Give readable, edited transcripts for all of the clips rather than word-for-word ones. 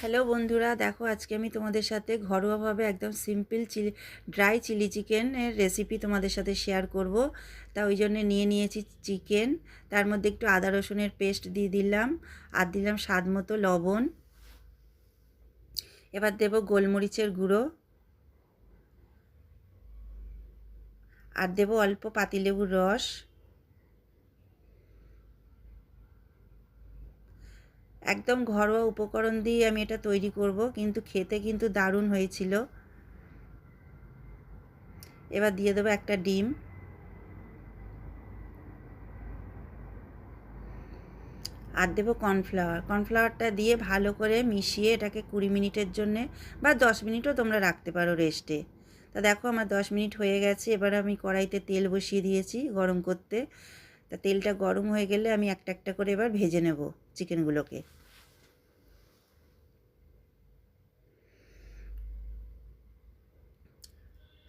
Hello বন্ধুরা, দেখো আজকে আমি তোমাদের সাথে ঘরোয়াভাবে একদম সিম্পল ড্রাই চিলি চিকেনের রেসিপি তোমাদের সাথে শেয়ার করব। তা ওই জন্য নিয়ে নিয়েছি চিকেন, তার মধ্যে একটু আদা রসুনের পেস্ট দিয়ে দিলাম, আর দিলাম স্বাদ মতো লবণ। এবার দেব গোলমরিচের গুঁড়ো, আর দেব অল্প পাতিলেবুর রস। একদম ঘরোয়া উপকরণ দিয়ে আমি এটা তৈরি করব, কিন্তু খেতে কিন্তু দারুণ হয়েছিল। এবার দিয়ে দেবো একটা ডিম, আর দেবো কর্নফ্লাওয়ারটা দিয়ে ভালো করে মিশিয়ে এটাকে 20 মিনিটের জন্যে বা 10 মিনিটও তোমরা রাখতে পারো রেস্টে। তা দেখো আমার 10 মিনিট হয়ে গেছে। এবার আমি কড়াইতে তেল বসিয়ে দিয়েছি গরম করতে। তা তেলটা গরম হয়ে গেলে আমি একটা একটা করে এবার ভেজে নেব চিকেনগুলোকে।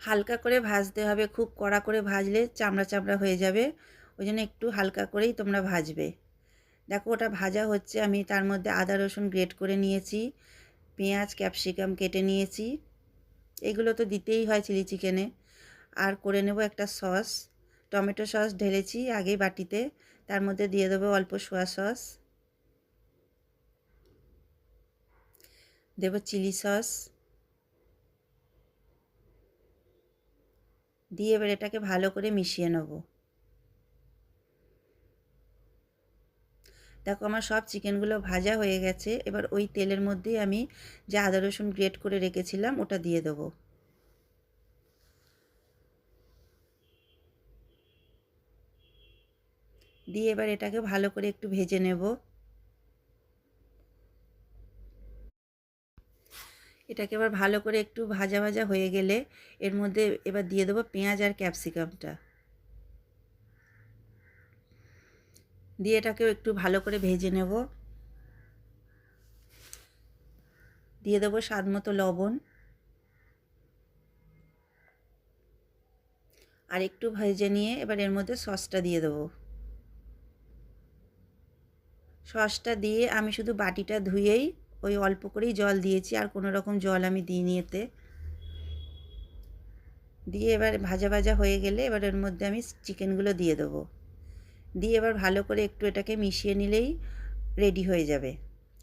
হালকা করে ভাজতে হবে, খুব কড়া করে ভাজলে চামড়া চামড়া হয়ে যাবে। ওই জন্য একটু হালকা করেই তোমরা ভাজবে। দেখো ওটা ভাজা হচ্ছে, আমি তার মধ্যে আদা রসুন গ্রেট করে নিয়েছি, পেঁয়াজ ক্যাপসিকাম কেটে নিয়েছি, এগুলো তো দিতেই হয় চিলি চিকেনে। আর করে নেব একটা সস, টমেটো সস ঢেলেছি আগেই বাটিতে, তার মধ্যে দিয়ে দেবো অল্প সোয়া সস, দেব চিলি সস, দিয়ে এবার এটাকে ভালো করে মিশিয়ে নেব। দেখো আমার সব চিকেনগুলো ভাজা হয়ে গেছে। এবার ওই তেলের মধ্যেই আমি যে আদা রসুন গ্রেট করে রেখেছিলাম ওটা দিয়ে দেবো। দিয়ে এবার এটাকে ভালো করে একটু ভেজে নেব। এটাকে এবার ভালো করে একটু ভাজা ভাজা হয়ে গেলে এর মধ্যে এবার দিয়ে দেবো পেঁয়াজ আর ক্যাপসিকামটা, দিয়ে এটাকেও একটু ভালো করে ভেজে নেব। দিয়ে দেবো স্বাদ মতো লবণ, আর একটু ভেজে নিয়ে এবার এর মধ্যে সসটা দিয়ে দেবো। সসটা দিয়ে আমি শুধু বাটিটা ধুয়েই ওই অল্প করেই জল দিয়েছি, আর কোনো রকম জল আমি দিইনি এতে। দিয়ে এবার ভাজা ভাজা হয়ে গেলে এবার এর মধ্যে আমি চিকেনগুলো দিয়ে দেবো। দিয়ে এবার ভালো করে একটু এটাকে মিশিয়ে নিলেই রেডি হয়ে যাবে।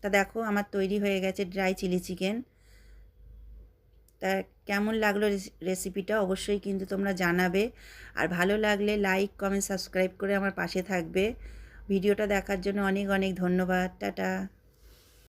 তা দেখো আমার তৈরি হয়ে গেছে ড্রাই চিলি চিকেন। তা কেমন লাগলো রেসিপিটা অবশ্যই কিন্তু তোমরা জানাবে। আর ভালো লাগলে লাইক কমেন্ট সাবস্ক্রাইব করে আমার পাশে থাকবে। ভিডিওটা দেখার জন্য অনেক অনেক ধন্যবাদ। টাটা।